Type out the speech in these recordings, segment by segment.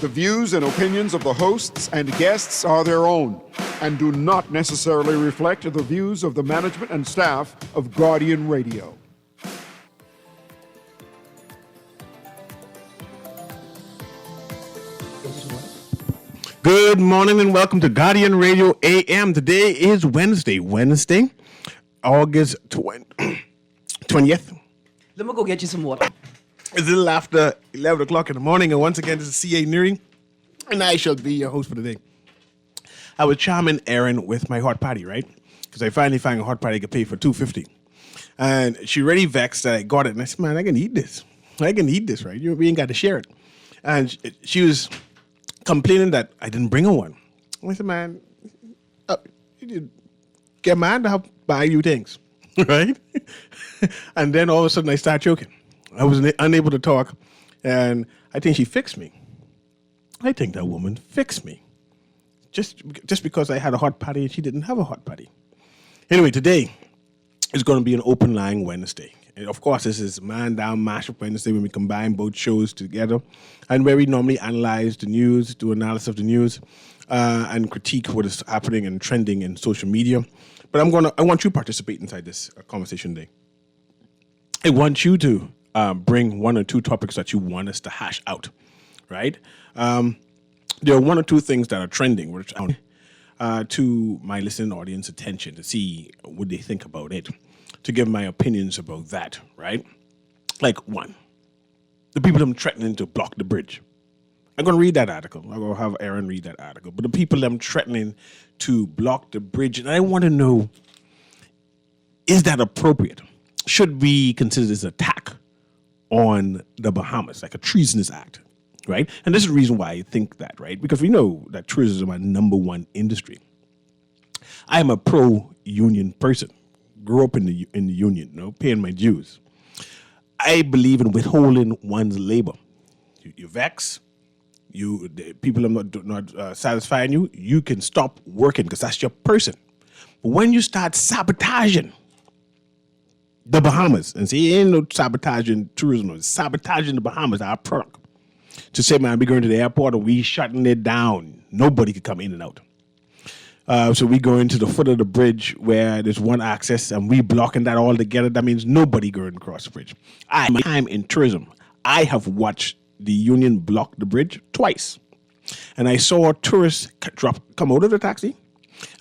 The views and opinions of the hosts and guests are their own and do not necessarily reflect the views of the management and staff of Guardian Radio. Good morning and welcome to Guardian Radio AM. Today is Wednesday, August 20th. Let me go get you some water. It's a little after 11 o'clock in the morning, and once again, this is CA Newry, and I shall be your host for the day. I was charming Erin with my hot potty, right? Because I finally found a hot potty I could pay for $2.50. And she already vexed that I got it, and I said, man, I can eat this, right? We ain't got to share it. And she was complaining that I didn't bring her one. I said, man, you did get mad to help buy you things, right? And then all of a sudden I start choking. I was unable to talk, and I think she fixed me. I think that woman fixed me. Just because I had a hot potty and she didn't have a hot potty. Anyway, today is going to be an open line Wednesday. And of course, this is Man Down Mashup Wednesday when we combine both shows together and where we normally analyze the news, do analysis of the news, and critique what is happening and trending in social media. But I want you to participate inside this conversation today. I want you to bring one or two topics that you want us to hash out, right? There are one or two things that are trending, which I want to my listening audience attention to see what they think about it, to give my opinions about that, right? Like one, the people I'm threatening to block the bridge. I'm going to read that article. I'm going to have Erin read that article. But the people I'm threatening to block the bridge, and I want to know, is that appropriate? Should we consider this an attack on the Bahamas, like a treasonous act, right? And this is the reason why I think that, right? Because we know that tourism is my number one industry. I am a pro-union person. Grew up in the union, paying my dues. I believe in withholding one's labor. You vex, the people are not satisfying you, you can stop working because that's your person. But when you start sabotaging the Bahamas, and see, ain't no sabotaging tourism, it's sabotaging the Bahamas, our product. To say, man, we going to the airport and we shutting it down. Nobody can come in and out. So we go into the foot of the bridge where there's one access and we blocking that all together. That means nobody going across the bridge. I'm in tourism. I have watched the union block the bridge twice. And I saw tourists come out of the taxi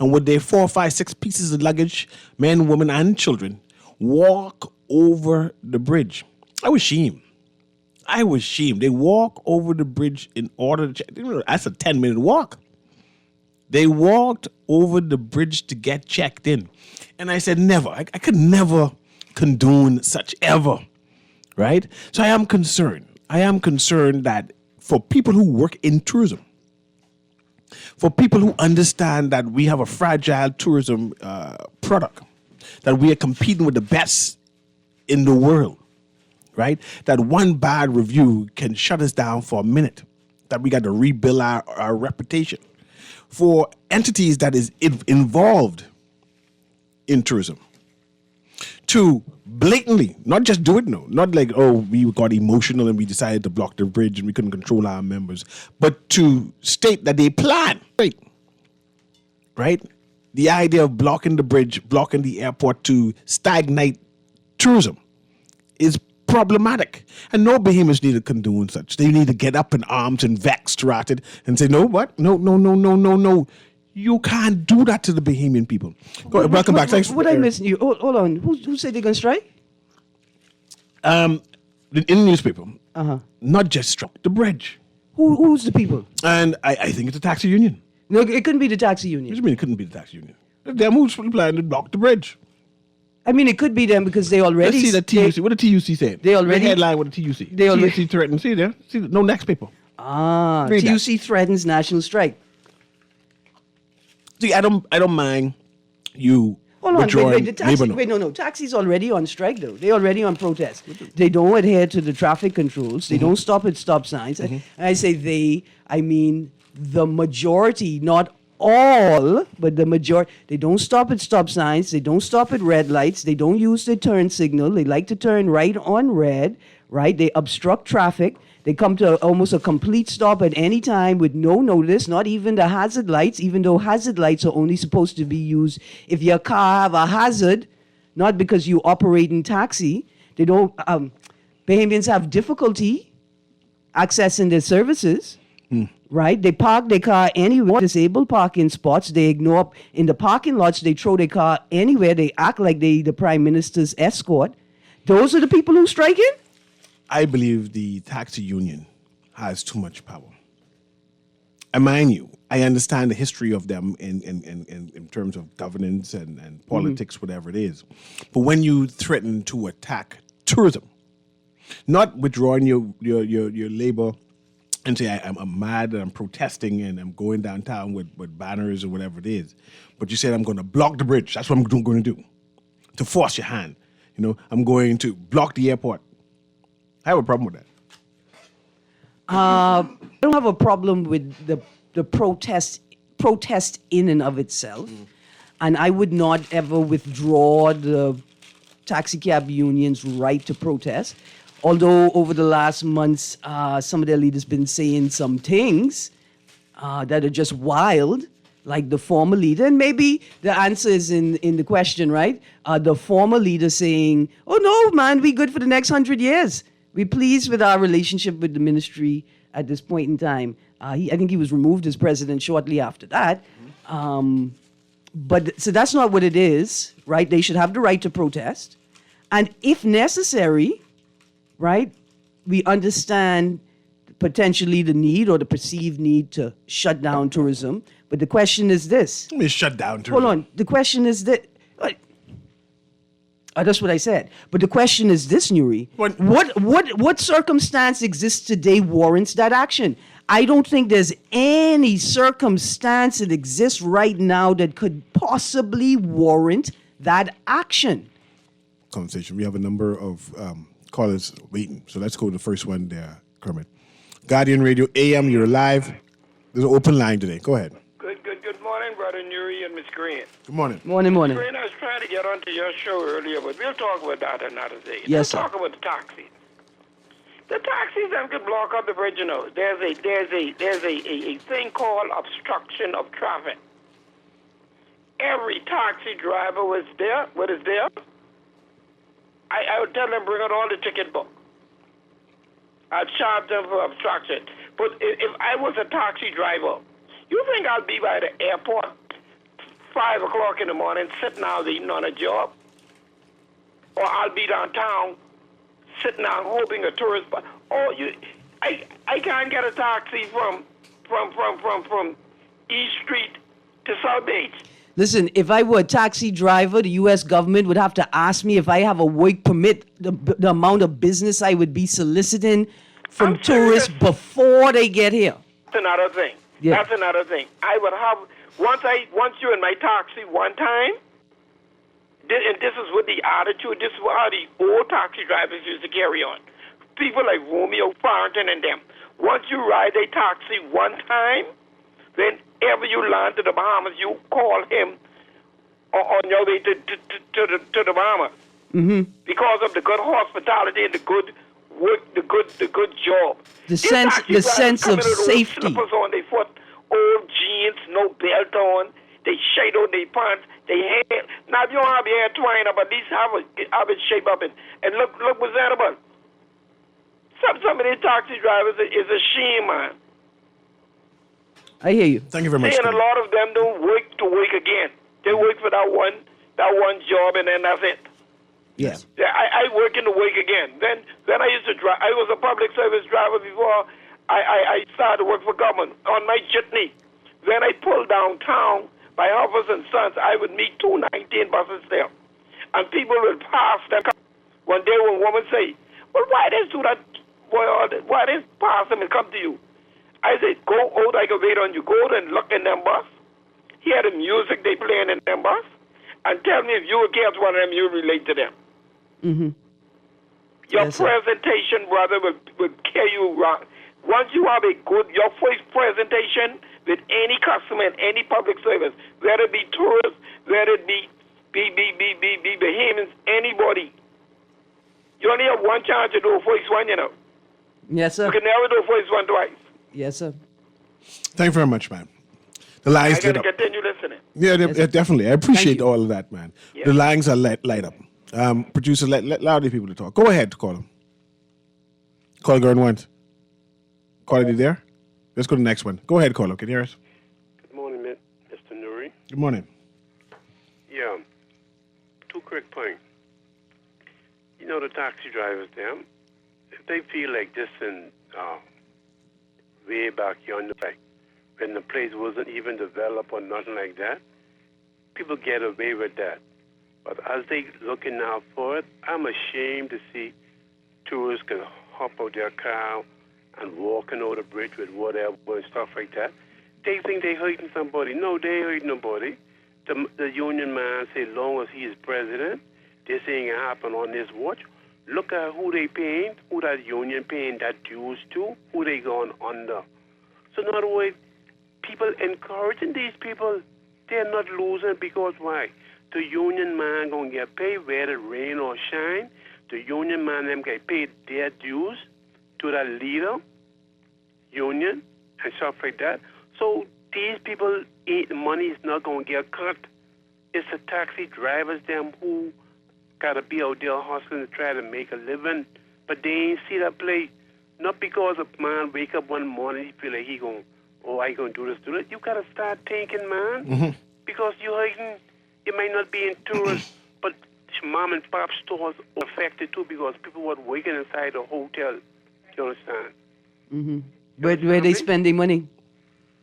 and with their 4, 5, 6 pieces of luggage, men, women, and children, walk over the bridge. I was ashamed. They walk over the bridge in order to check. That's a 10-minute walk. They walked over the bridge to get checked in. And I said, never. I could never condone such ever, right? So I am concerned. That for people who work in tourism, for people who understand that we have a fragile tourism product, that we are competing with the best in the world, right? That one bad review can shut us down for a minute, that we got to rebuild our reputation. For entities that is involved in tourism, to blatantly, not just do it, not like, we got emotional and we decided to block the bridge and we couldn't control our members, but to state that they plan, right? The idea of blocking the bridge, blocking the airport to stagnate tourism is problematic. And no Bahamians need to condone such. They need to get up in arms and vex throughout it and say, no, what? No. You can't do that to the Bahamian people. Go ahead, welcome back. Thanks. What I missing you? Hold on. Who said they're going to strike? In the newspaper. Not just struck the bridge. Who's the people? And I think it's a taxi union. No, it couldn't be the taxi union. What do you mean it couldn't be the taxi union? Them who's planning to block the bridge. I mean, it could be them because they already... Let's see the TUC. What the TUC said? They already... The headline with the TUC. They already... TUC threatened. See there? See, no next paper. Read TUC that. Threatens national strike. See, I don't mind you Hold on, wait, taxis already on strike, though. They already on protest. They don't adhere to the traffic controls. They don't stop at stop signs. And I say they, I mean the majority, not all, but the majority. They don't stop at stop signs. They don't stop at red lights. They don't use the turn signal. They like to turn right on red, right? They obstruct traffic. They come to almost a complete stop at any time with no notice, not even the hazard lights, even though hazard lights are only supposed to be used if your car have a hazard, not because you operate in taxi. They don't, Bahamians have difficulty accessing their services, right? They park their car anywhere, disabled parking spots. They ignore, in the parking lots, they throw their car anywhere. They act like they the prime minister's escort. Those are the people who strike in? I believe the taxi union has too much power. And mind you, I understand the history of them in terms of governance and politics, whatever it is. But when you threaten to attack tourism, not withdrawing your labor and say, I'm mad and I'm protesting and I'm going downtown with banners or whatever it is, but you said, I'm going to block the bridge. That's what I'm going to do, to force your hand. You know, I'm going to block the airport. I have a problem with that. I don't have a problem with the protest in and of itself. And I would not ever withdraw the taxi cab union's right to protest. Although over the last months, some of their leaders been saying some things that are just wild, like the former leader. And maybe the answer is in the question, right? The former leader saying, oh no, man, we good for the next 100 years. We're pleased with our relationship with the ministry at this point in time. I think he was removed as president shortly after that. But so that's not what it is, right? They should have the right to protest. And if necessary, right, we understand potentially the need or the perceived need to shut down tourism. But the question is this. Let me shut down tourism. Hold on. The question is that. That's what I said. But the question is this, Newry. What circumstance exists today warrants that action? I don't think there's any circumstance that exists right now that could possibly warrant that action. Conversation. We have a number of callers waiting. So let's go to the first one there, Kermit. Guardian Radio AM, you're live. There's an open line today. Go ahead. Good morning, Brother Newry and Miss Green. Good morning. Morning. Miss Green, I was trying to get onto your show earlier, but we'll talk about that another day. Yes, sir. Let's talk about the taxis. The taxis them could block up the bridge, you know. There's a thing called obstruction of traffic. Every taxi driver was there. What is there? I would tell them bring out all the ticket book. I'd charge them for obstruction. But if I was a taxi driver, you think I'll be by the airport 5 o'clock in the morning sitting out eating on a job? Or I'll be downtown sitting out hoping a tourist bus. Oh, I can't get a taxi from East Street to South Beach. Listen, if I were a taxi driver, the U.S. government would have to ask me if I have a work permit, the amount of business I would be soliciting from tourists before they get here. That's another thing. Yeah. That's another thing. I would have, once you're in my taxi one time, and this is what the attitude, this is how the old taxi drivers used to carry on. People like Romeo Farrington and them. Once you ride a taxi one time, whenever you land to the Bahamas, you call him on your way to the Bahamas. Mm-hmm. Because of the good hospitality and the good work, the good job. The sense of safety. Slippers on their foot, old jeans, no belt on. They shade on their pants. They hair. Now if you don't have your hair twined up, at least have it shape up and look presentable. Some of these taxi drivers is a shame, man. I hear you. Thank you very much. And a lot of them don't work to work again. They work for that one job and then that's it. Yes. Yeah, I work in the work again. Then I used to drive. I was a public service driver before I started to work for government on my jitney. Then I pulled downtown by Huffers and Sons. I would meet 219 buses there. And people would pass them. One day when woman say, well, why they do that? Why they pass them and come to you? I said, go out, I can wait on you. Go out and look in them bus. Hear the music they playing in them bus. And tell me if you against one of them, you relate to them. Mm-hmm. Your Yes, sir. presentation, brother, will carry you around. Once you have your first presentation with any customer in any public service, whether it be tourists, whether it be Bahamians, anybody, You only have one chance to do first one, you know. Yes, sir. You can never do first one twice. Yes, sir. Thank you very much, man. The lines I got lit to up. continue listening. Yeah, definitely. I appreciate you. all of that, man. Yeah. The lines are light up. Producer, let louder people to talk. Go ahead, call them. Call going once. Call it there. Let's go to the next one. Go ahead, caller. Can you hear us? Good morning, Mr. Newry. Good morning. Yeah, two quick points. You know, the taxi drivers, them, if they feel like this in way back yonder, like when the place wasn't even developed or nothing like that, people get away with that. But as they looking out for it, I'm ashamed to see tourists can hop out their car and walking over the bridge with whatever and stuff like that. They think they hurting somebody. No, they ain't hurting nobody. The union man say, long as he is president, this ain't gonna happen on his watch. Look at who they paying, who that union paying that dues to, who they going under. So in other words, people encouraging these people, they're not losing because why? The union man gonna get paid whether it rain or shine. The union man them get paid their dues to that leader, union, and stuff like that. So these people, the money is not gonna get cut. It's the taxi drivers them who gotta be out there hustling to try to make a living, but they ain't see that play. Not because a man wake up one morning he feel like he gon' I gonna do this, do that. You gotta start thinking, man, because you might not be in tourists, but mom and pop stores are affected too because people were working inside the hotel. You understand? Mm-hmm. Where they spending money?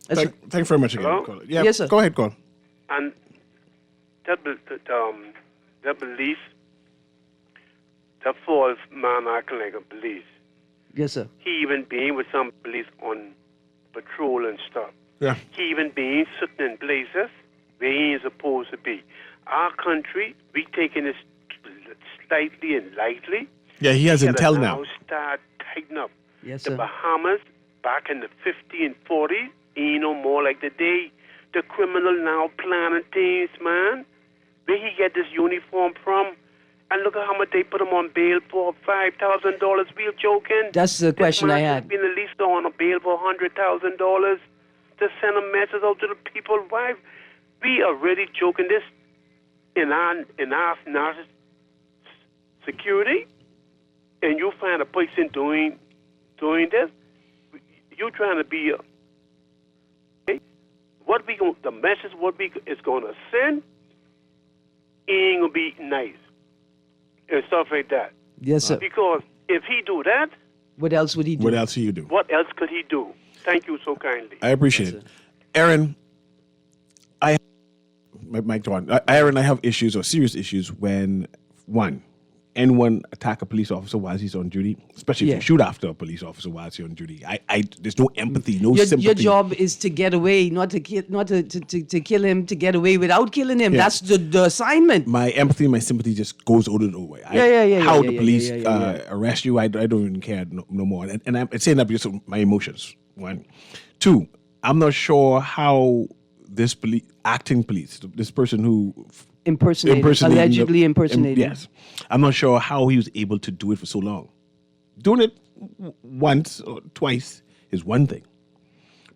Thank you very much again, Hello? caller. Yeah, Yes, sir. Go ahead, call. And that belief, that false man acting like a police. Yes, sir. He even being with some police on patrol and stuff. Yeah. He even being sitting in places where he ain't supposed to be. Our country, we taking this slightly and lightly. Yeah, he has We gotta intel now. Start tighten up. Yes, The sir. Bahamas back in the 50s and 40s ain't no more like today. The criminal now planning things, man. Where he get this uniform from? And look at how much they put him on bail for, $5,000. We're joking. That's the question I This man had. should been at least on a bail for $100,000 to send a message out to the people. Why? We are really joking this in our national security, and you find a person doing this. You trying to be what we going the message what we is going to send ain't gonna be nice and stuff like that. Yes, sir. Because if he do that, What else would he do? What else do you do? what else could he do? Thank you so kindly. I appreciate it. Aaron, Mike Dwan. Aaron, I have issues or serious issues when, one, anyone attack a police officer while he's on duty, especially if you shoot after a police officer while he's on duty. There's no empathy, no sympathy. Your job is to get away, not to kill him, to get away without killing him. Yeah. That's the assignment. My empathy, my sympathy just goes out of the way. How the police arrest you, I don't even care no more. And I'm saying that because of my emotions. One. Two, I'm not sure how this acting police, this person who allegedly impersonating. Yes. I'm not sure how he was able to do it for so long. Doing it once or twice is one thing.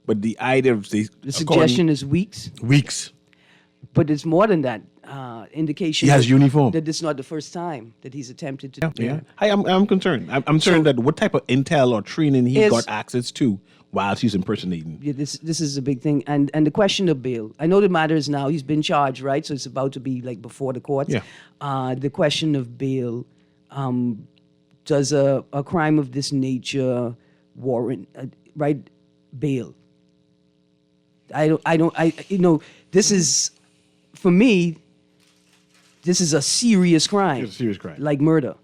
But the idea of the suggestion is weeks. But it's more than that. Indication he has uniform. That it's not the first time that he's attempted to do that. I'm concerned. I'm concerned that what type of intel or training he got access to while he's impersonating. Yeah, this is a big thing. And the question of bail. I know the matter is now, he's been charged, right? So it's about to be like before the courts. Yeah. The question of bail, does a crime of this nature warrant, bail? This is, for me, this is a serious crime. It's a serious crime. Like murder,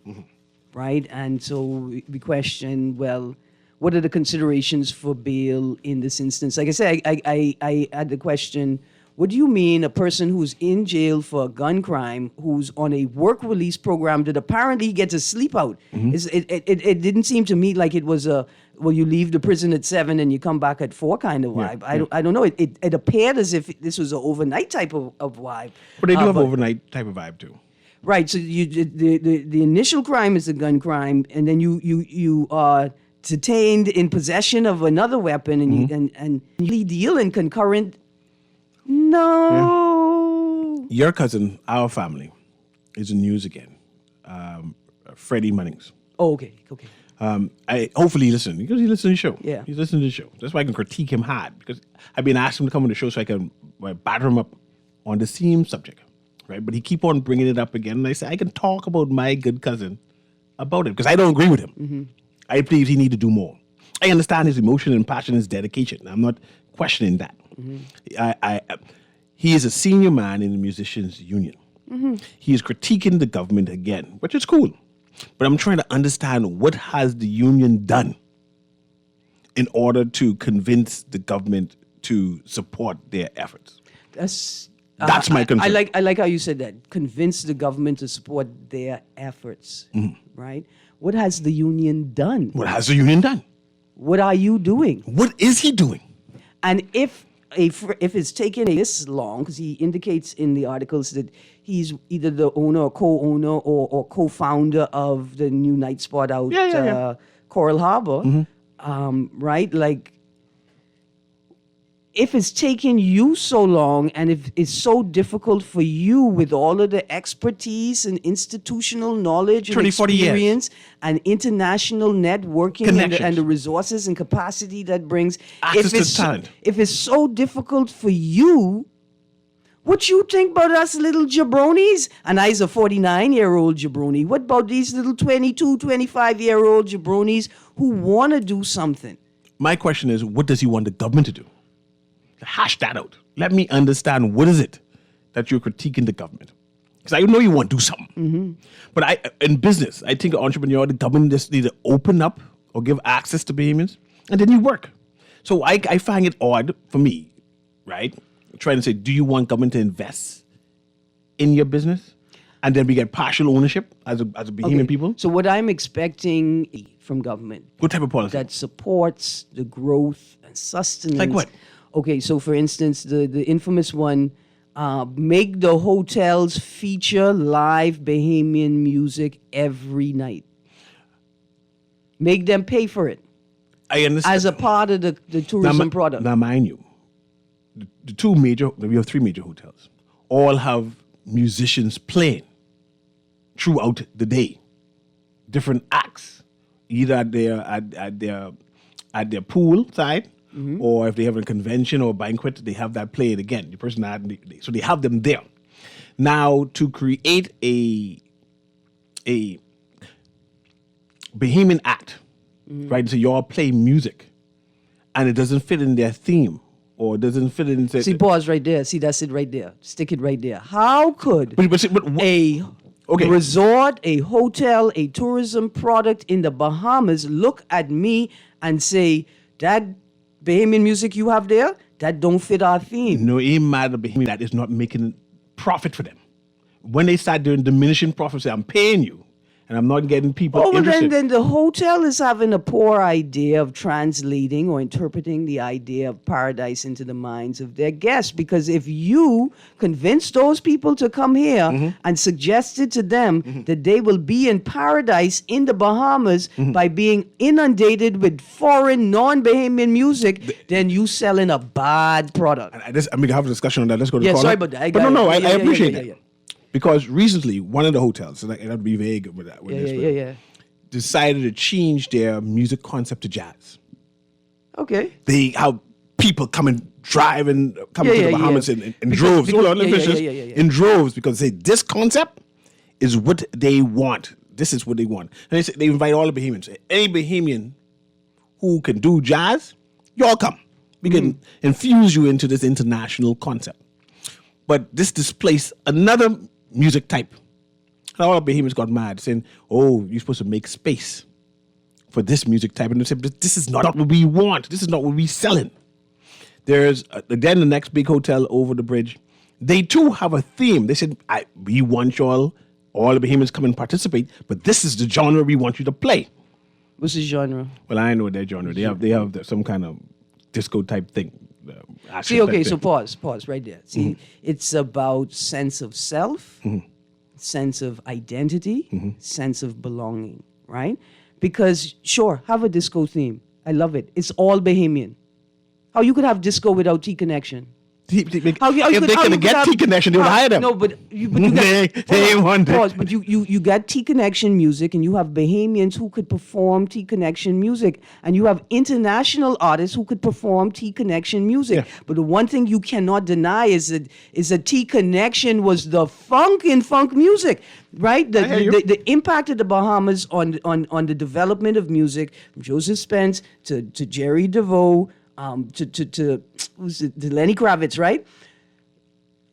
right? And so we question, well, what are the considerations for bail in this instance? Like I said, I had the question, what do you mean a person who's in jail for a gun crime, who's on a work release program that apparently gets a sleep out? It didn't seem to me like it was you leave the prison at 7 and you come back at 4 kind of vibe. I don't know. It appeared as if this was an overnight type of vibe. But they do have overnight type of vibe too. Right. So the initial crime is a gun crime, and then you are detained in possession of another weapon, and and you deal in concurrent. No. Your cousin, our family, is in the news again. Freddie Munnings. Oh, okay. Okay. I hopefully he listens because he listens to the show. Yeah. He's listening to the show. That's why I can critique him hard because I've been asking him to come on the show so I can batter him up on the same subject, right? But he keep on bringing it up again, and I say I can talk about my good cousin about it because I don't agree with him. I believe he need to do more. I understand his emotion and passion, his dedication. I'm not questioning that. He is a senior man in the musicians union. He is critiquing the government again, which is cool. But I'm trying to understand what has the union done in order to convince the government to support their efforts. That's my concern. I like how you said that. Convince the government to support their efforts. Right? What has the union done? What has the union done? What are you doing? What is he doing? And if it's taken this long, because he indicates in the articles that he's either the owner or co-owner or co-founder of the new night spot out Coral Harbor, right? Like, if it's taken you so long and if it's so difficult for you with all of the expertise and institutional knowledge and 30, 40 years. experience and international networking Connections. and the resources and capacity that brings, Access to talent. if it's so difficult for you, what you think about us little jabronis? And I's a 49-year-old jabroni. What about these little 22, 25-year-old jabronis who want to do something? My question is, what does he want the government to do? Hash that out. Let me understand what is it that you're critiquing the government. Because I know you want to do something. But in business, I think an entrepreneur, the government just need to open up or give access to Bahamians, and then you work. So I find it odd for me, right? Trying to say, do you want government to invest in your business? And then we get partial ownership as a Bahamian people? So what I'm expecting from government What type of policy? that supports the growth and sustenance. Like what? Okay, so for instance, the infamous one, make the hotels feature live Bahamian music every night. Make them pay for it I understand. as a part of the tourism product. Now, mind you, we have three major hotels, all have musicians playing throughout the day, different acts, either at their pool side, or if they have a convention or a banquet, they have that played again. The person so they have them there. Now, to create a Bahamian act, right? So you all play music, and it doesn't fit in their theme, or it doesn't fit in. See, pause right there. See, that's it right there. Stick it right there. How could But a resort, a hotel, a tourism product in the Bahamas look at me and say, that Bahamian music you have there, that don't fit our theme? No, it matter Bahamian that is not making profit for them. When they start doing diminishing profits, say, I'm paying you, and I'm not getting people Oh, but interested. then the hotel is having a poor idea of translating or interpreting the idea of paradise into the minds of their guests. Because if you convince those people to come here and suggested to them that they will be in paradise in the Bahamas by being inundated with foreign, non-Bahamian music, then you selling a bad product. I'm going to have a discussion on that. Let's go to the Yeah, caller. sorry about that. I But got no, it. I appreciate that. Yeah. Because recently, one of the hotels, and I have to be vague with that, decided to change their music concept to jazz. Okay. They have people coming to the Bahamas in droves. Because- Hold on, let me yeah, finish. yeah. In droves, because they say this concept is what they want. This is what they want. And they invite all the Bahamians. Any Bahamian who can do jazz, y'all come. We can infuse you into this international concept. But this displaced another music type. And all the Bahamians got mad, saying, oh, you're supposed to make space for this music type. And they said, this is not what we want. This is not what we're selling. There's, then the next big hotel over the bridge, they too have a theme. They said, we want all the Bahamians come and participate, but this is the genre we want you to play. What's the genre? Well, I know their genre. They have some kind of disco type thing. See, okay, so pause right there. See, it's about sense of self, sense of identity, sense of belonging, right? Because, sure, have a disco theme. I love it. It's all Bahamian. How you could have disco without T-Connection? If they can get T-Connection, they would hire them. No, but you get they ain't want it. pause, but you got T-Connection music, and you have Bahamians who could perform T-Connection music, and you have international artists who could perform T-Connection music. Yeah. But the one thing you cannot deny is that T-Connection was the funk in funk music, right? The impact of the Bahamas on the development of music, from Joseph Spence to Jerry DeVoe, to Lenny Kravitz, right?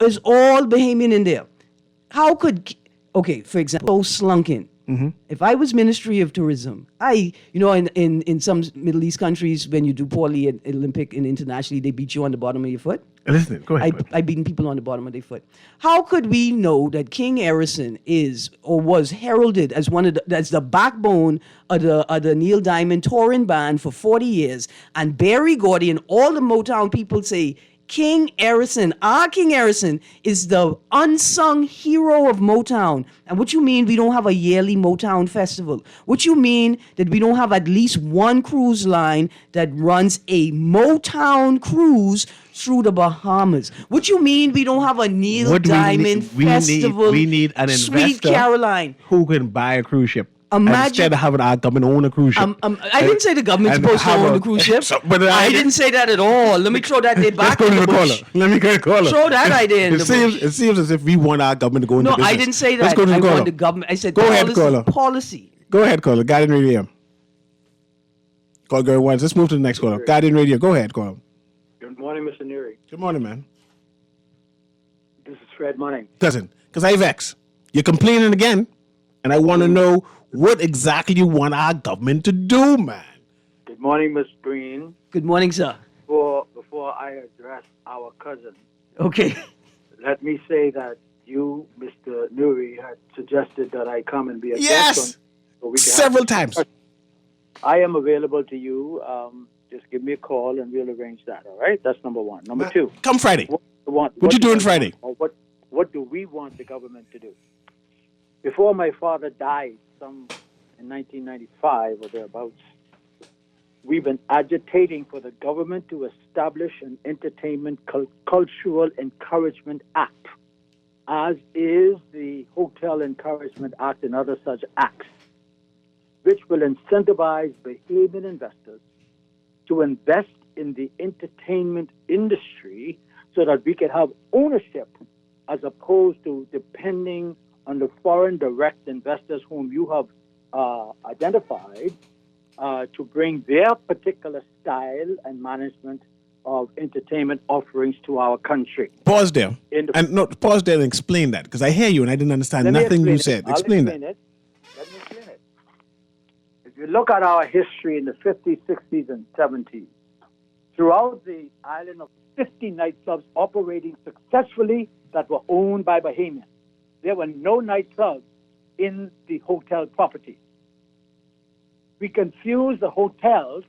It's all Bahamian in there. How could, for example, Slunkin. If I was Ministry of Tourism, in some Middle East countries, when you do poorly at Olympic and internationally, they beat you on the bottom of your foot. Listen, go ahead. I beaten people on the bottom of their foot. How could we know that King Harrison is or was heralded as as the backbone of the Neil Diamond touring band for 40 years, and Berry Gordy and all the Motown people say King Harrison, our King Harrison, is the unsung hero of Motown? And what you mean we don't have a yearly Motown festival? What you mean that we don't have at least one cruise line that runs a Motown cruise through the Bahamas? What you mean we don't have a Neil Diamond festival? We need an Sweet investor Caroline. who can buy a cruise ship. Imagine- Instead of having our government own a cruise ship. I didn't say the government's supposed to own the cruise ship. I didn't say that at all. Let me throw that back Let's go in to the the bush. caller. Let me get a caller. Throw that idea in the bush. It seems as if we want our government to go into No, business. I didn't say that. Let's go to the I caller. want the government. I said Go ahead, policy. caller. Policy. Go ahead, caller. Guardian Radio. Call girl once. Let's move to the next caller. Guardian Radio. Go ahead, caller. Good morning, Mr. Newry. Good morning, man. This is Fred Munning. Cousin, because I vex. You're complaining again, and I want to know what exactly you want our government to do, man. Good morning, Miss Green. Good morning, sir. Before I address our cousin, Okay. let me say that you, Mr. Newry, had suggested that I come and be a guest Yes! on, so we can Several times. I am available to you. Just give me a call and we'll arrange that. All right? That's number one. Number two. Come Friday. What you doing do Friday? Or what do we want the government to do? Before my father died, in 1995 or thereabouts, we've been agitating for the government to establish an entertainment cultural encouragement act, as is the Hotel Encouragement Act and other such acts, which will incentivize Bahamian investors to invest in the entertainment industry so that we can have ownership as opposed to depending on the foreign direct investors whom you have identified to bring their particular style and management of entertainment offerings to our country. Pause there. Pause there and explain that, because I hear you and I didn't understand nothing you said. Explain that. Let me explain it. If you look at our history in the 50s, 60s, and 70s, throughout the island of 50 nightclubs operating successfully that were owned by Bahamians. There were no nightclubs in the hotel property. We confuse the hotels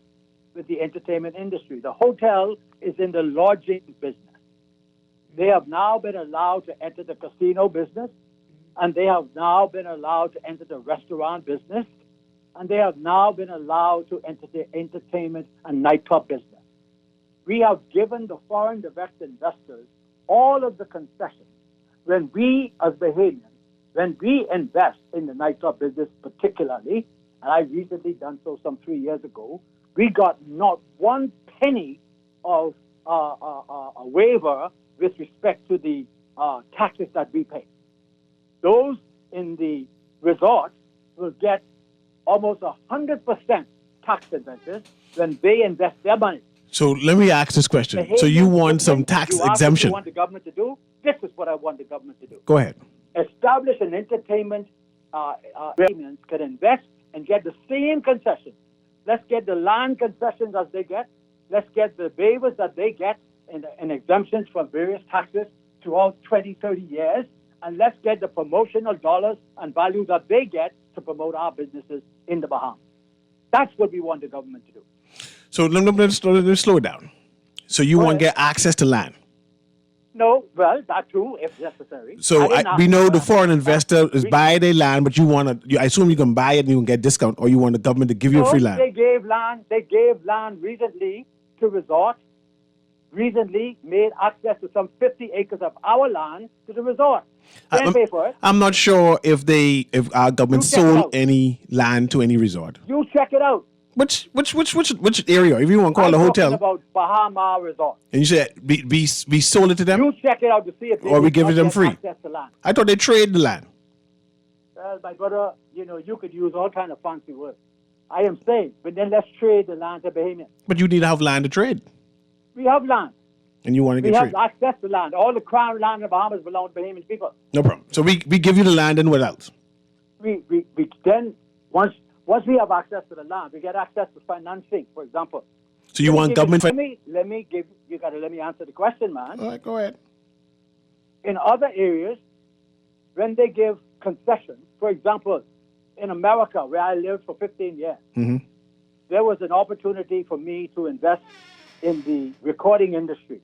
with the entertainment industry. The hotel is in the lodging business. They have now been allowed to enter the casino business, and they have now been allowed to enter the restaurant business, and they have now been allowed to enter the entertainment and nightclub business. We have given the foreign direct investors all of the concessions. When we, as Bahamians, when we invest in the nightclub business particularly, and I recently done so some 3 years ago, we got not one penny of a waiver with respect to the taxes that we pay. Those in the resorts will get almost 100% tax advantage when they invest their money. So let me ask this question. So you want some tax exemption? What you want the government to do? This is what I want the government to do. Go ahead. Establish an entertainment Bahamians can invest and get the same concessions. Let's get the land concessions as they get. Let's get the waivers that they get and exemptions from various taxes throughout 20, 30 years. And let's get the promotional dollars and value that they get to promote our businesses in the Bahamas. That's what we want the government to do. So let's slow it down. So you want to get access to land? No, well, that too, if necessary. So didn't ask we know for the that. foreign investor is buy their land, but I assume you can buy it and you can get discount, or you want the government to give you a free land. They gave land recently to resort. Recently made access to some 50 acres of our land to the resort. Didn't pay for it. I'm not sure if our government You check it sold out. any land to any resort. You check it out. Which area? If you want to call I'm the talking hotel, about Bahama Resort. and you said we sold it to them, You check it out to see if they or we did give it not them get free. access to land. I thought they trade the land. Well, my brother, you could use all kind of fancy words. I am saying, but then let's trade the land to Bahamians. But you need to have land to trade, We have land. and you want to We get have trade. access to land. All the crown land in the Bahamas belong to Bahamian people. No problem. So we give you the land, and what else? We then once we have access to the land, we get access to financing, for example. So you want government? You gotta let me answer the question, man. All right, go ahead. In other areas, when they give concessions, for example, in America, where I lived for 15 years, there was an opportunity for me to invest in the recording industry.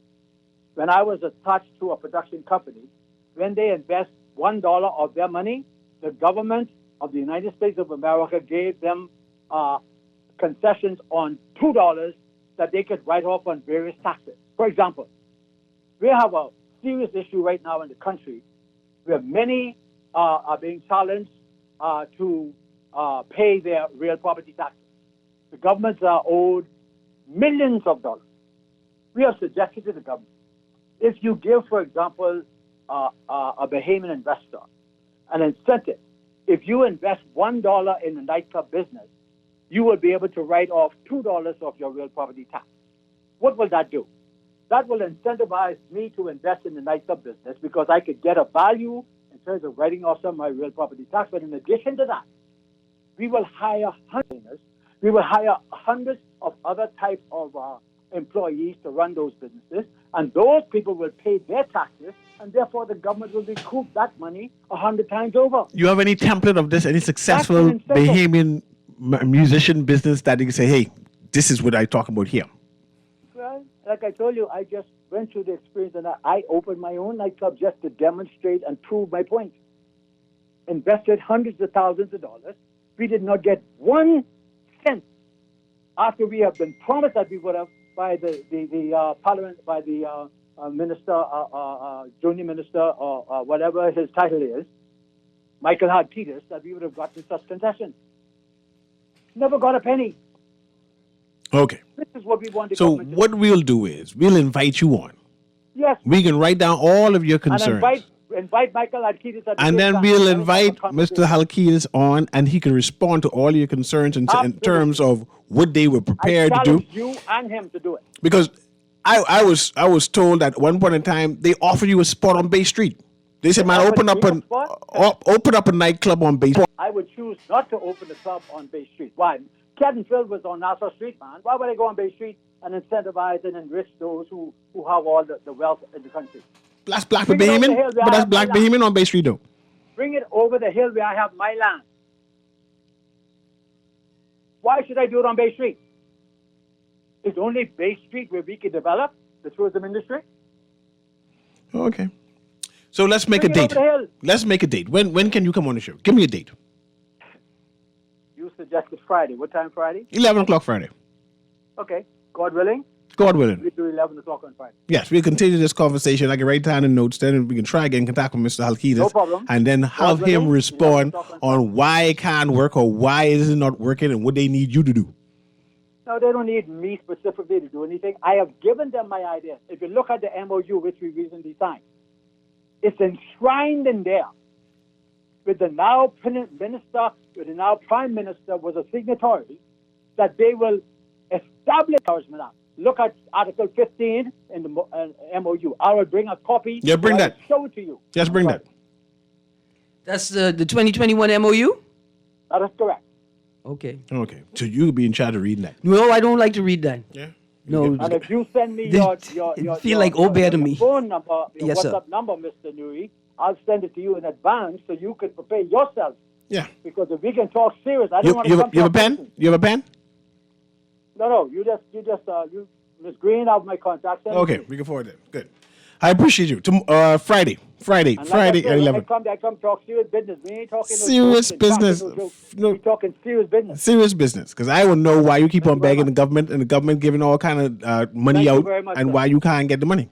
When I was attached to a production company, when they invest $1 of their money, the government of the United States of America gave them concessions on $2 that they could write off on various taxes. For example, we have a serious issue right now in the country where many are being challenged to pay their real property taxes. The governments are owed millions of dollars. We have suggested to the government, if you give, for example, a Bahamian investor an incentive, if you invest $1 in the nightclub business, you will be able to write off $2 of your real property tax. What will that do? That will incentivize me to invest in the nightclub business because I could get a value in terms of writing off some of my real property tax. But in addition to that, we will hire hundreds of other types of employees to run those businesses, and those people will pay their taxes, and therefore the government will recoup that money 100 times over. You have any template of this? Any successful an incentive. Bahamian musician business that you can say, hey, this is what I talk about here? Well, like I told you, I just went through the experience, and I opened my own nightclub just to demonstrate and prove my point. Invested hundreds of thousands of dollars. We did not get 1 cent after we have been promised that we would have by the parliament, by the minister, junior minister, or whatever his title is, Michael Hart Peters, that we would have gotten such concessions. Never got a penny. Okay. This is what we want to So what we'll do is we'll invite you on. Yes. We can write down all of your concerns. And invite Michael Halkitis at the And same then time. we'll Let us invite have a Mr. Halkitis on, and he can respond to all your concerns in terms of what they were prepared I to do. challenge you and him to do it. Because I was told that at one point in time they offered you a spot on Bay Street. They said, man, open up a nightclub on Bay Street. I would choose not to open a club on Bay Street. Why? Cattonfield was on Nassau Street, man. Why would I go on Bay Street and incentivize and enrich those who have all the wealth in the country? That's Black Bahamian, but that's Black Bahamian on Bay Street, though. Bring it over the hill where I have my land. Why should I do it on Bay Street? It's only Bay Street where we can develop the tourism industry. Okay. So let's make a Bring it date. over the hill. Let's make a date. When can you come on the show? Give me a date. You suggested Friday. What time Friday? 11 o'clock Friday. Okay. God willing, God willing. we do 11 o'clock on Friday. Yes, we'll continue this conversation. I can write down the notes, then we can try again, contact with Mr. Halkitis. No problem. And then have God him willing, respond 11 o'clock on on why it can't work or why it is not working and what they need you to do. No, they don't need me specifically to do anything. I have given them my ideas. If you look at the MOU, which we recently signed, it's enshrined in there with the now minister, with the now prime minister was a signatory, that they will establish encouragement. Look at Article 15 in the MOU. I will bring a copy. Yeah, bring that. Show it to you. Yes, bring that. That's the 2021 MOU? That is correct. Okay. Okay. So you'll be in charge of reading that. No, I don't like to read that. Yeah. No. And if you send me They- your it feel like Obey to me. phone number, your Yes, sir. WhatsApp number, Mr. Newry, I'll send it to you in advance so you can prepare yourself. Yeah. Because if we can talk serious, I don't You, want you, to have, come you have a to pen? You have a pen? No, you Ms. Green have my contact. Send it to Okay, me. we can forward it. Good. I appreciate you. Friday And like I at said, when 11. I come talk serious business. We ain't talking no Serious jokes and business. cracking no jokes. No, We talking serious business. serious business. Because I will know why you keep on Thank you very begging the much. government and the government giving all kind of money Thank you out very much, and sir. why you can't get the money.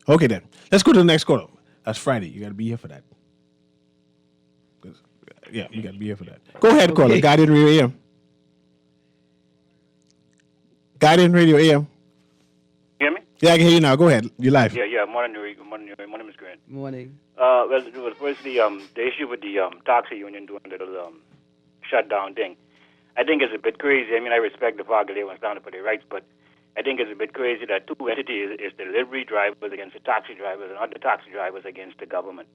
Okay, then. Let's go to the next caller. That's Friday. You got to be here for that. Yeah, you got to be here for that. Go ahead, caller. Okay. Guardian Radio AM. Guardian Radio AM. Hear me? Yeah, I can hear you now. Go ahead. You're live. Yeah. Morning, Newry. Good morning, Newry. My name is Grant. Morning. Well, firstly, the issue with the taxi union doing the little shutdown thing, I think it's a bit crazy. I mean, I respect the fact that they want to stand up for their rights, but I think it's a bit crazy that two entities is the delivery drivers against the taxi drivers, and not the taxi drivers against the government.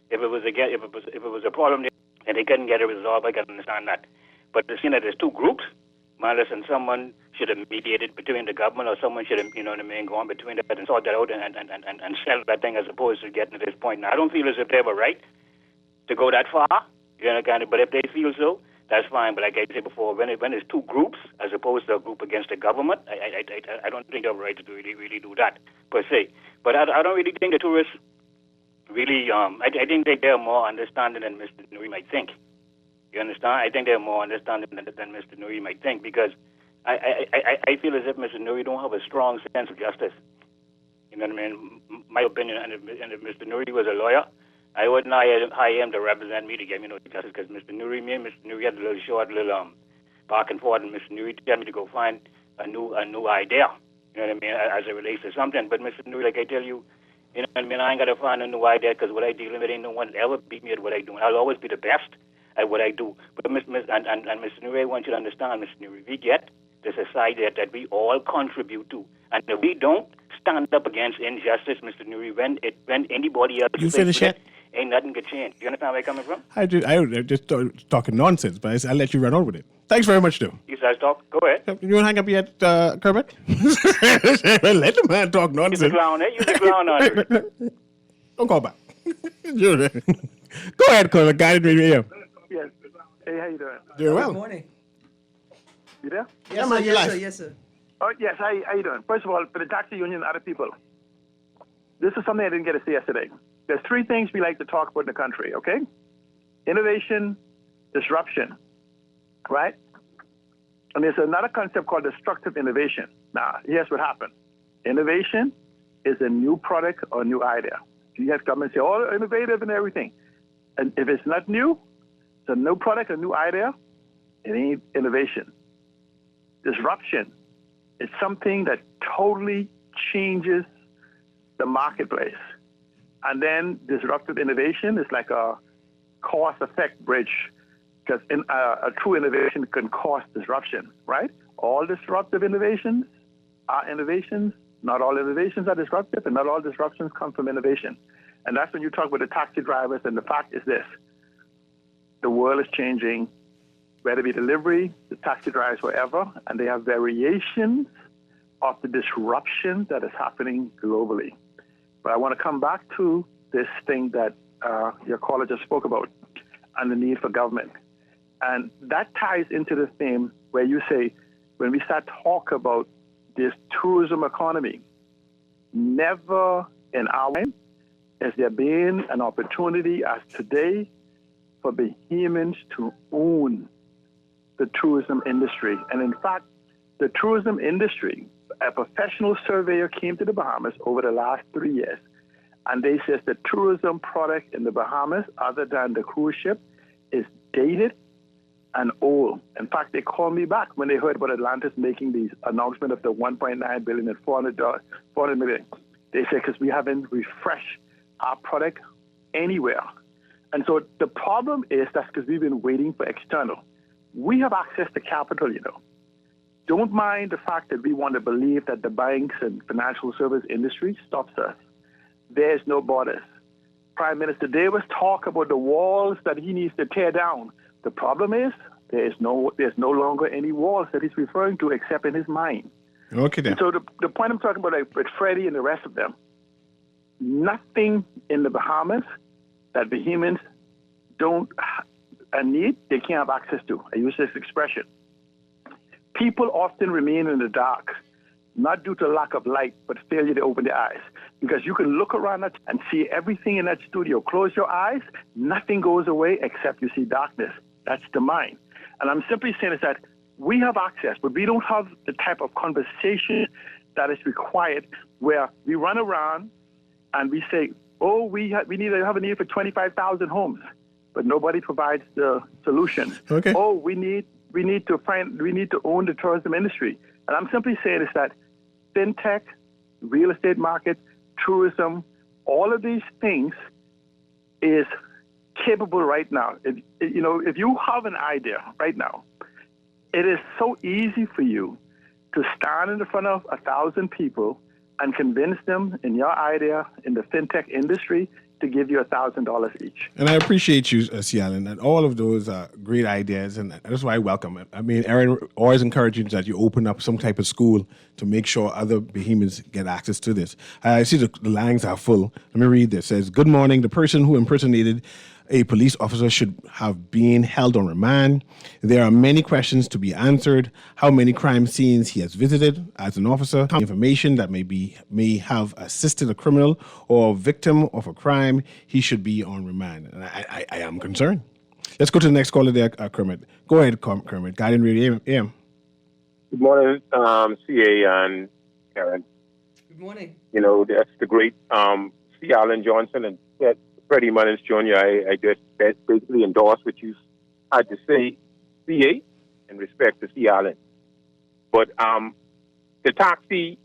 If it was a problem and they couldn't get it resolved, I can understand that. But seeing that there's two groups, man, listen, someone should have mediated between the government, or someone should have, you know what I mean, gone between that and sort that out and settle that thing, as opposed to getting to this point. Now, I don't feel as if they have a right to go that far, you know, kind of. But if they feel so, that's fine. But like I said before, when it's two groups as opposed to a group against the government, I don't think they have a right to really do that per se. But I don't really think the tourists really. I think they're more understanding than Mr. Newry might think. You understand? I think they're more understanding than Mr. Newry might think, because I feel as if Mr. Newry don't have a strong sense of justice. You know what I mean? My opinion, and if Mr. Newry was a lawyer, I wouldn't hire him to represent me to get me no justice, because Mr. Newry had a little short, back and forth, and Mr. Newry told me to go find a new idea. You know what I mean? As it relates to something. But Mr. Newry, like I tell you, you know what I mean? I ain't got to find a new idea, because what I deal with, ain't no one ever beat me at what I do. And I'll always be the best at what I do. But Mr. Newry, I want you to understand, Mr. Newry, we get the society that we all contribute to. And if we don't stand up against injustice, Mr. Newry, when anybody else You finish it? Ain't nothing could change. You understand where I'm coming from? I just talking nonsense, but I'll let you run on with it. Thanks very much, though. You guys talk. Go ahead. You want to hang up yet, Kermit? Let the man talk You're nonsense. the clown, eh? You're the clown on it. Don't call back. Go ahead, caller. Guided Radio AM. Yes. Hey, how you doing? Doing well. Good morning. You there? Yes, man, sir, you're yes, live. sir, yes, sir. Oh, yes. How you doing? First of all, for the taxi union and other people, this is something I didn't get to see yesterday. There's three things we like to talk about in the country, okay? Innovation, disruption, right? And there's another concept called destructive innovation. Now, here's what happened. Innovation is a new product or new idea. You have to come and say, oh, innovative and everything. And if it's not new, it's a new product, a new idea, it ain't innovation. Disruption is something that totally changes the marketplace. And then disruptive innovation is like a cause-effect bridge, because a true innovation can cause disruption, right? All disruptive innovations are innovations. Not all innovations are disruptive, and not all disruptions come from innovation. And that's when you talk about the taxi drivers, and the fact is this. The world is changing, whether it be delivery, the taxi drivers, wherever, and they have variations of the disruption that is happening globally. But I want to come back to this thing that your caller just spoke about, and the need for government. And that ties into the theme where you say, when we start talk about this tourism economy, never in our time has there been an opportunity as today for Bahamians to own the tourism industry. And in fact, the tourism industry, a professional surveyor came to the Bahamas over the last 3 years, and they says the tourism product in the Bahamas, other than the cruise ship, is dated and old. In fact, they called me back when they heard about Atlantis making the announcement of the $1.9 billion and $400 million. They said, because we haven't refreshed our product anywhere. And so the problem is that's because we've been waiting for external. We have access to capital, you know. Don't mind the fact that we want to believe that the banks and financial service industry stops us. There's no borders. Prime Minister Davis talked about the walls that he needs to tear down. The problem is there's no longer any walls that he's referring to except in his mind. Okay, then. And so the point I'm talking about, like with Freddie and the rest of them, nothing in the Bahamas that Bahamians don't need, they can't have access to. I use this expression. People often remain in the dark not due to lack of light, but failure to open their eyes. Because you can look around it and see everything in that studio. Close your eyes, nothing goes away except you see darkness. That's the mind. And I'm simply saying is that we have access, but we don't have the type of conversation that is required where we run around and we say, oh, we have a need for 25,000 homes, but nobody provides the solution. Okay. Oh, we need to own the tourism industry. And I'm simply saying is that fintech, real estate market, tourism, all of these things is capable right now. If you have an idea right now, it is so easy for you to stand in front of 1,000 people and convince them in your idea in the fintech industry to give you $1,000 each. And I appreciate you, C. Allen, and all of those are great ideas, and that's why I welcome it. I mean, Aaron always encourages that you open up some type of school to make sure other behemoths get access to this. I see the lines are full. Let me read this. It says, good morning. The person who impersonated a police officer should have been held on remand. There are many questions to be answered. How many crime scenes he has visited as an officer, information that may have assisted a criminal or victim of a crime. He should be on remand. And I am concerned. Let's go to the next caller there, Kermit. Go ahead, Kermit. Guardian Radio AM. Good morning, CA and Karen. Good morning. That's the great C. Allen Johnson and Freddie Mullins Jr. I just basically endorse what you had to say, CA, in respect to C. Allen. But the taxi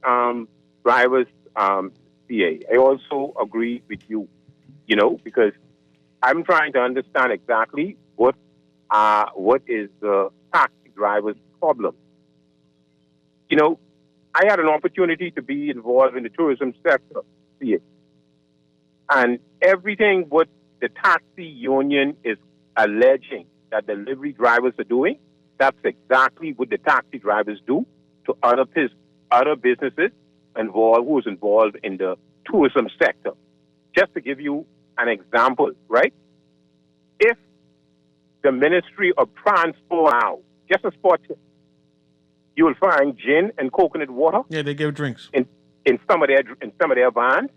drivers, CA, I also agree with you, because I'm trying to understand exactly what is the taxi driver's problem. I had an opportunity to be involved in the tourism sector, CA. And everything what the taxi union is alleging that the delivery drivers are doing, that's exactly what the taxi drivers do to other businesses who's involved in the tourism sector. Just to give you an example, right? If the Ministry of Transport now, just a spot, you will find gin and coconut water. Yeah, they give drinks in some of their vans,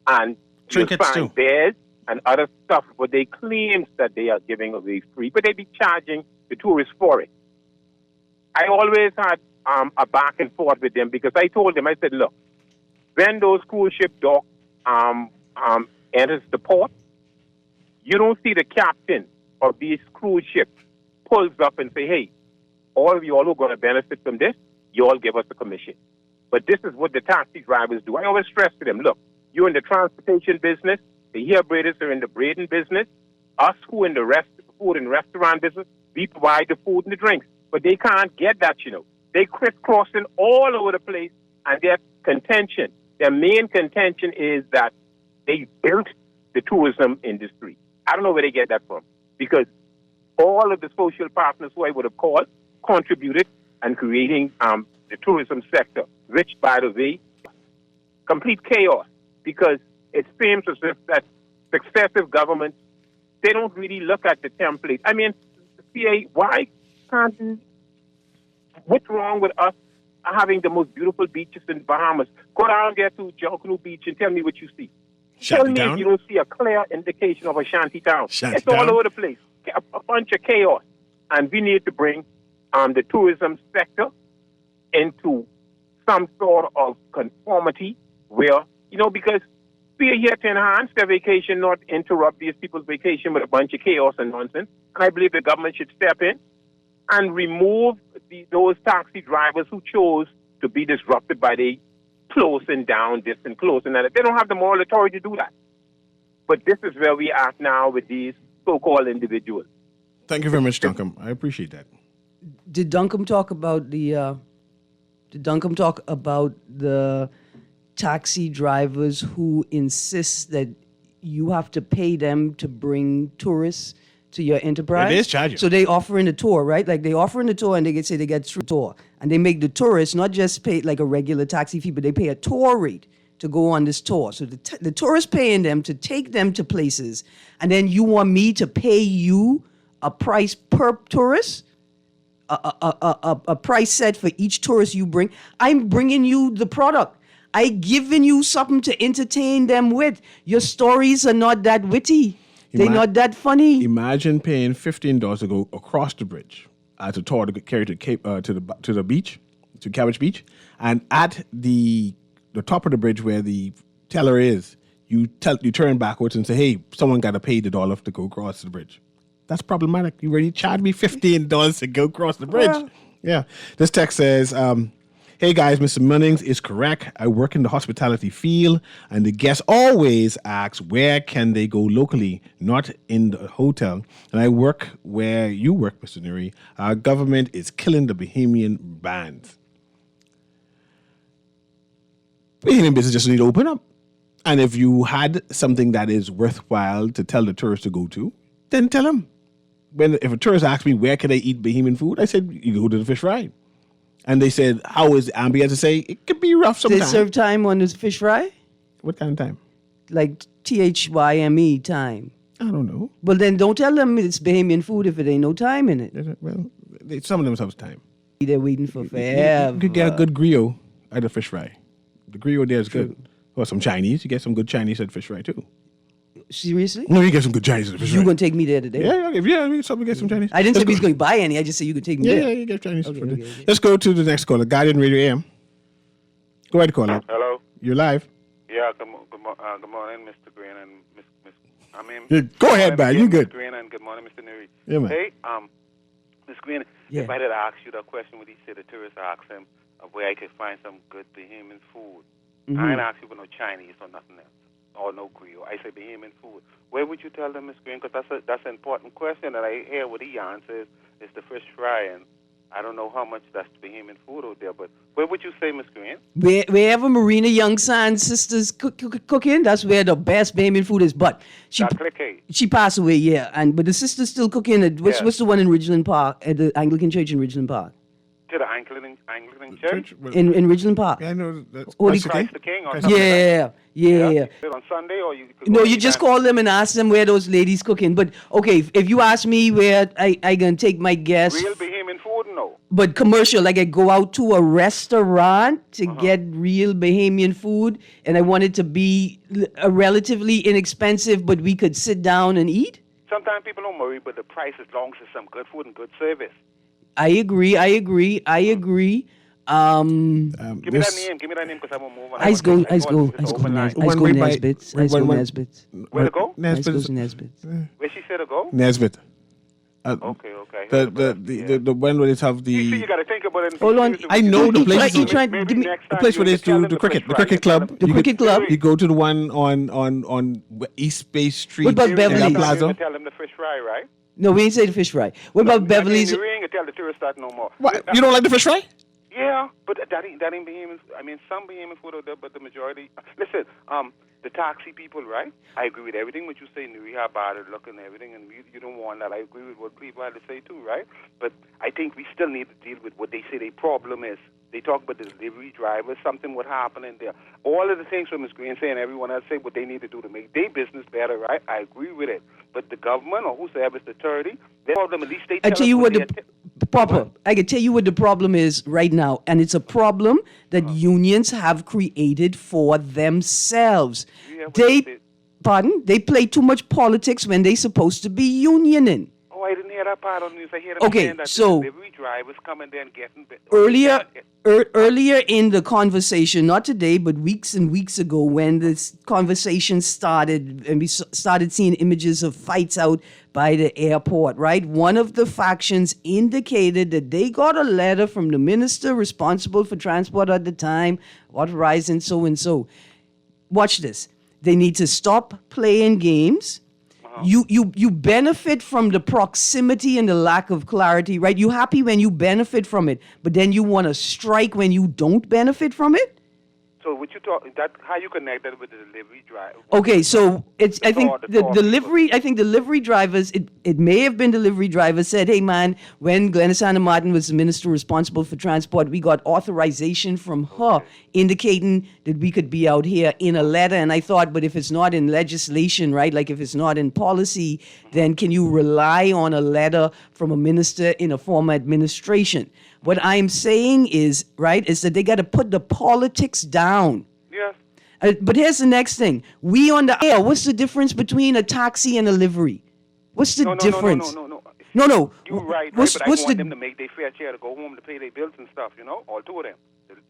and trinkets you'll find too. bears and other stuff, but they claim that they are giving away free, but they be charging the tourists for it. I always had a back and forth with them because I told them, I said, look, when those cruise ship dock enters the port, you don't see the captain of these cruise ships pulls up and say, hey, all of you all who are going to benefit from this, you all give us a commission. But this is what the taxi drivers do. I always stress to them, look, you're in the transportation business, the Herebraiders are in the braiding business, us who in the food and restaurant business, we provide the food and the drinks. But they can't get that, They crisscrossing all over the place, and their main contention is that they built the tourism industry. I don't know where they get that from, because all of the social partners who I would have called contributed and creating the tourism sector, which, by the way, complete chaos, because it seems as if that successive governments, they don't really look at the template. I mean, CA, why can't you? What's wrong with us having the most beautiful beaches in Bahamas? Go down there to Joncanoe Beach and tell me what you see. Tell me if you don't see a clear indication of a shanty town. It's all over the place. A bunch of chaos. And we need to bring the tourism sector into some sort of conformity where, because we are here to enhance their vacation, not interrupt these people's vacation with a bunch of chaos and nonsense. And I believe the government should step in and remove those taxi drivers who chose to be disrupted by the closing down this and closing that. They don't have the moral authority to do that. But this is where we are now with these so-called individuals. Thank you very much, Duncan. I appreciate that. Did Duncan talk about the taxi drivers who insist that you have to pay them to bring tourists to your enterprise? It is charging. So they offer in a tour, right? Like they offer in a tour and they get through tour. And they make the tourists not just pay like a regular taxi fee, but they pay a tour rate to go on this tour. So the tourist paying them to take them to places. And then you want me to pay you a price per tourist? a price set for each tourist you bring. I'm bringing you the product. I giving you something to entertain them with. Your stories are not that witty. They're not that funny. Imagine paying $15 to go across the bridge as a tour to get carried to the beach, to Cabbage Beach, and at the top of the bridge where the teller is, you turn backwards and say, "Hey, someone got to pay the dollar to go across the bridge." That's problematic. You already charged me $15 to go across the bridge. Yeah. This text says, "Hey guys, Mr. Munnings is correct. I work in the hospitality field, and the guests always ask where can they go locally, not in the hotel. And I work where you work, Mr. Newry. Our government is killing the Bahamian bands. Bahamian business just need to open up. And if you had something that is worthwhile to tell the tourists to go to, then tell them. If a tourist asks me where can I eat Bahamian food, I said, you go to the fish fry. And they said, how is the ambience? I say, it could be rough sometimes. They serve time on this fish fry? What kind of time? Like THYME time. I don't know. Well, then don't tell them it's Bahamian food if it ain't no time in it. Well, some of them have time. They're waiting for forever. You could get a good griot at a fish fry. The griot there is good. Or some Chinese. You get some good Chinese at fish fry too. Seriously? No, you get some good Chinese at the fish fry. You gonna take me there today? Yeah, we get some Chinese. I didn't say we was going to buy any. I just said you could take me there. Yeah, you get Chinese. Okay. Let's go to the next caller. Guardian Radio AM. Go ahead, caller. Hello. You're live. Yeah, good morning, Mr. Green and go ahead, man. You good. Mr. Green and good morning, Mr. Newry. Yeah, man. Hey, Mr. Green, if I had asked you that question, would he say the tourists asked him where I could find some good Bahamian food? Mm-hmm. I ain't asked you for no Chinese or nothing else, or no griot. I say Bahamian food. Where would you tell them, Mr. Green? Because that's an important question that I hear what he answers is the fish fry, and I don't know how much that's Bahamian food out there, but where would you say, Miss Green? Wherever Marina Young Sands sisters cooking, that's where the best Bahamian food is. But she passed away, yeah. But the sisters still cooking at what's the one in Ridgeland Park, at the Anglican Church in Ridgeland Park? To the Anglican Church? In Ridgeland Park. Yeah, I know. That's Christ the King or something yeah. On Sunday or you could No, you just call them and ask them where those ladies cooking. But okay, if you ask me where I gonna take my guests. Real Bahamian food, no. But commercial, like I go out to a restaurant to get real Bahamian food, and I want it to be relatively inexpensive, but we could sit down and eat. Sometimes people don't worry, but the price as long as it's some good food and good service. I agree. Give me that name because I won't move on. I go Nesbitt's. Where to go? Nesbitt's. Where she said to go? Nesbitt. Okay. The one where they have the. You see, you got to think about it. Hold on. I know the place. The place where they do the cricket club. The cricket club. You go to the one on East Bay Street. What about Beverly's? Plaza? Tell them the fish fry, right? No, we ain't say the fish fry. What about Beverly's? You ain't tell the tourists that no more. What? You don't like the fish fry? Yeah, but that ain't Bahamian. I mean, some Bahamian food out there, but the majority. Listen, the taxi people, right? I agree with everything what you say. Newry, how bad it look and everything, and you don't want that. I agree with what people had to say too, right? But I think we still need to deal with what they say their problem is. They talk about the delivery drivers, something would happen in there. All of the things from Ms. Green saying, everyone else say what they need to do to make their business better, right? I agree with it. But the government or whosoever is the authority, their problem, at least they tell I tell you what Papa, I can tell you what the problem is right now, and it's a problem that unions have created for themselves. They play too much politics when they're supposed to be unioning. Oh, I didn't hear that part on news. I hear them saying that so the delivery drivers coming there and getting... Earlier in the conversation, not today, but weeks and weeks ago, when this conversation started and we started seeing images of fights out by the airport, right? One of the factions indicated that they got a letter from the minister responsible for transport at the time, authorizing so-and-so. Watch this. They need to stop playing games. You benefit from the proximity and the lack of clarity, right? You happy when you benefit from it, but then you want to strike when you don't benefit from it? So what you talk that how you connect that with the delivery driver? Okay, so it's I think the the tall delivery. I think delivery drivers. It may have been delivery drivers said, "Hey man, when Glenys Hanna Martin was the minister responsible for transport, we got authorization from her indicating that we could be out here in a letter." And I thought, but if it's not in legislation, right? Like if it's not in policy, then can you rely on a letter from a minister in a former administration? What I'm saying is, right, is that they got to put the politics down. Yes. But here's the next thing. We on the air, what's the difference between a taxi and a livery? What's the difference? No. You're right, What's but I want the them to make their fair share to go home to pay their bills and stuff, all two of them.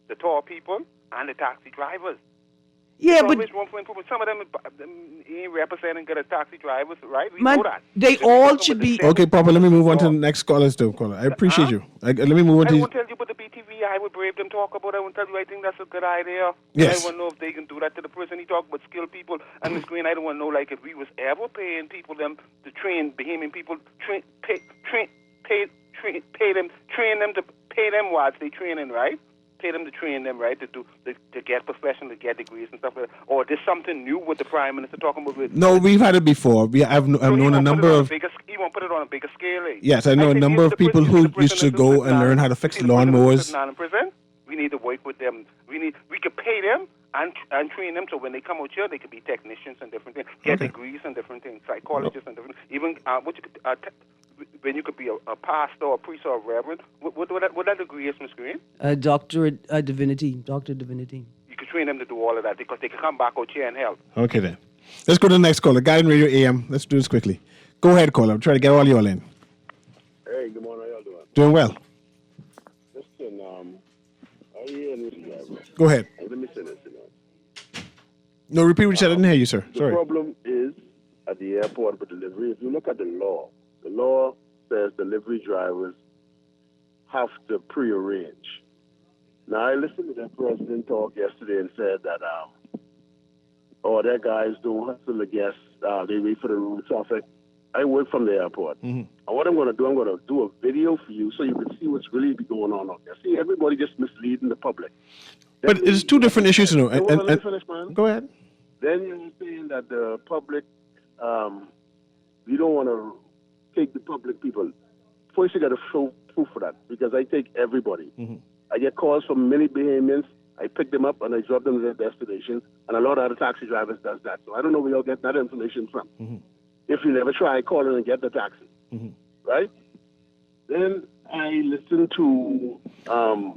The tall people and the taxi drivers. Yeah, There's but always room for improvement. Some of them ain't representing good as taxi drivers, right? We man, know that. they all should be. Okay, Papa, let me move on to the next caller's though, caller. I appreciate you. Let me move on I to... won't tell you what the BTV I would brave them talk about. I won't tell you I think that's a good idea. Yes. I want to know if they can do that to the person. He talk about skilled people on the screen. I don't want to know like if we was ever paying people them to train Bahamian people, train them to pay them whilst they training, right? Pay them to train them, right, to get professional, to get degrees and stuff like that. Or there's something new with the Prime Minister talking about. No, we've had it before. I've known a number of... He won't put it on a bigger scale. Yes, I know a number of people who used to go and learn how to fix lawnmowers. In prison, we need to work with them. We could pay them and train them so when they come out here, they could be technicians and different things, get degrees and different things, psychologists and different. Even when you could be a pastor or a priest or a reverend. What that degree is, Ms. Green? Doctorate divinity. Doctor divinity. You could train them to do all of that because they can come back out here and help. Okay then. Let's go to the next caller. Guiding Radio AM. Let's do this quickly. Go ahead, caller. I'm trying to get all y'all in. Hey, good morning. How y'all doing? Doing well. Listen, I hear this guy. Go ahead. Let me say this, No, repeat what you said. I didn't hear you, sir. The Sorry. problem is at the airport with delivery. If you look at the law says delivery drivers have to prearrange. Now, I listened to the president talk yesterday and said that, their guys don't hustle the guests. They wait for the road traffic. I work from the airport. Mm-hmm. And what I'm going to do a video for you so you can see what's really going on out there. See, everybody just misleading the public. But it's two different issues, you know. Let me finish, man. Go ahead. Then you're saying that the public, you don't want to take the public people. First, you got to show proof of that because I take everybody. Mm-hmm. I get calls from many Bahamians. I pick them up and I drop them to their destination. And a lot of other taxi drivers does that. So I don't know where y'all get that information from. Mm-hmm. If you never try calling and get the taxi, right? Then I listen to...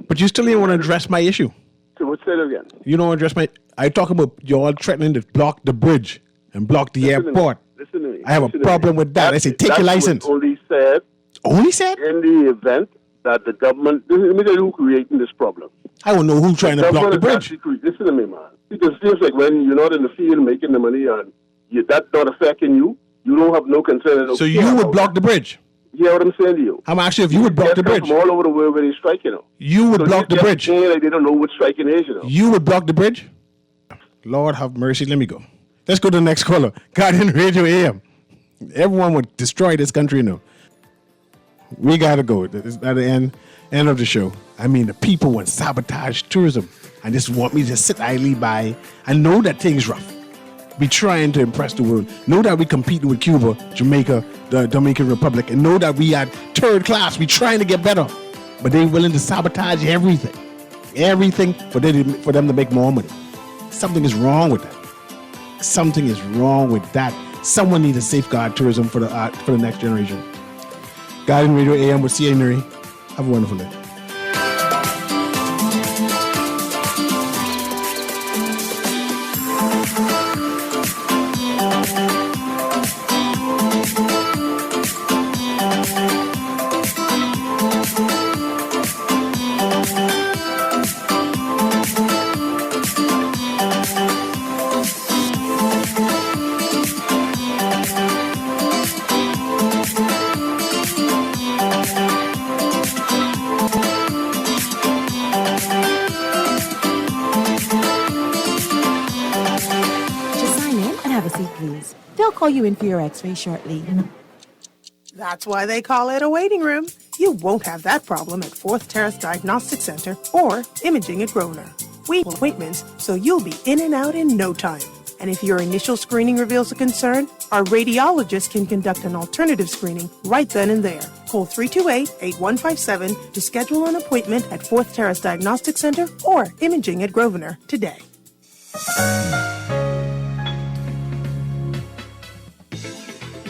but you still didn't want to address my issue. So what's that again? You don't address my... I talk about y'all threatening to block the bridge and block the airport. Listen to me. I have a problem with that. I say, take your license. Only said... Only said? In the event that the government... Let me tell you who's creating this problem. I don't know who's trying to block the bridge. Listen to me, man. Because it feels like when you're not in the field making the money and that's not affecting you, you don't have no concern. So you would block the bridge? Yeah, what I'm saying to you. I'm asking if you would block the bridge. From all over the world where they strike, You would block the bridge. Like they don't know what striking is, You would block the bridge? Lord have mercy. Let me go. Let's go to the next caller. Guardian Radio AM. Everyone would destroy this country, We got to go. This is at the end of the show. I mean, the people want sabotage tourism and just want me to sit idly by and know that things rough. Be trying to impress the world. Know that we competing with Cuba, Jamaica, the Dominican Republic, and know that we are third class. We trying to get better. But they willing to sabotage everything. Everything for them to make more money. Something is wrong with that. Something is wrong with that. Someone needs to safeguard tourism for the next generation. Guiding Radio AM with CA Newry. Have a wonderful day. Call you in for your x-ray shortly. That's why they call it a waiting room. You won't have that problem at 4th Terrace Diagnostic Center or Imaging at Groner. We appointments, so you'll be in and out in no time. And if your initial screening reveals a concern, our radiologist can conduct an alternative screening right then and there. Call 328-8157 to schedule an appointment at 4th Terrace Diagnostic Center or Imaging at Grosvenor today.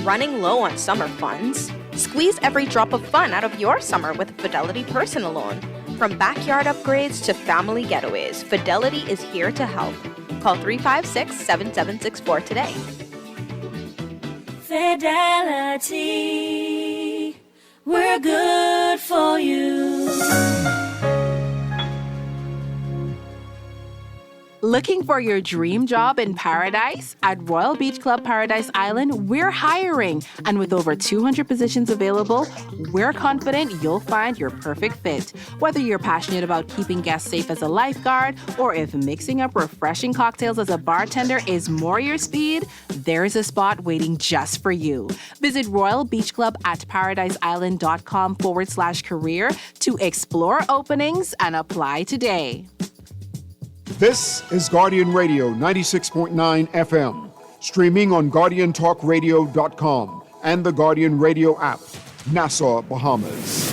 Running low on summer funds? Squeeze every drop of fun out of your summer with Fidelity Personal Loan. From backyard upgrades to family getaways, Fidelity is here to help. Call 356-7764 today. Fidelity, we're good for you. Looking for your dream job in paradise? At Royal Beach Club Paradise Island, we're hiring. And with over 200 positions available, we're confident you'll find your perfect fit. Whether you're passionate about keeping guests safe as a lifeguard, or if mixing up refreshing cocktails as a bartender is more your speed, there's a spot waiting just for you. Visit Royal Beach Club at paradiseisland.com/career to explore openings and apply today. This is Guardian Radio 96.9 FM, streaming on GuardianTalkRadio.com and the Guardian Radio app, Nassau, Bahamas.